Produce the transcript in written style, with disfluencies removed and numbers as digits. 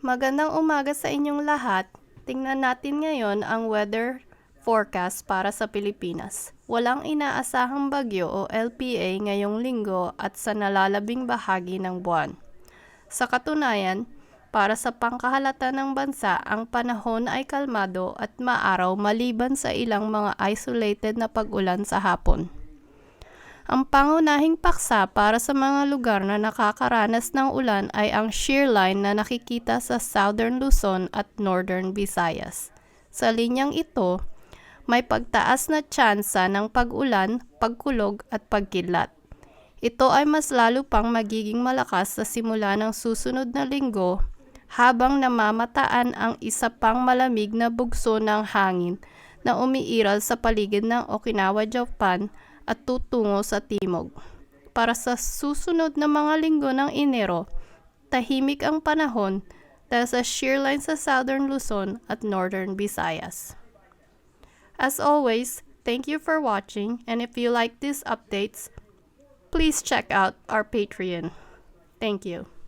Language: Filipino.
Magandang umaga sa inyong lahat. Tingnan natin ngayon ang weather forecast para sa Pilipinas. Walang inaasahang bagyo o LPA ngayong linggo at sa nalalabing bahagi ng buwan. Sa katunayan, para sa pangkahalata ng bansa, ang panahon ay kalmado at maaraw maliban sa ilang mga isolated na pag-ulan sa hapon. Ang pangunahing paksa para sa mga lugar na nakakaranas ng ulan ay ang shear line na nakikita sa Southern Luzon at Northern Visayas. Sa linyang ito, may pagtaas na tsansa ng pag-ulan, pagkulog at pagkidlat. Ito ay mas lalo pang magiging malakas sa simula ng susunod na linggo habang namamataan ang isa pang malamig na bugso ng hangin na umiiral sa paligid ng Okinawa, Japan at tutungo sa timog. Para sa susunod na mga linggo ng Enero, tahimik ang panahon dahil sa shear line sa Southern Luzon at Northern Visayas. As always, thank you for watching, and if you like these updates, please check out our Patreon. Thank you.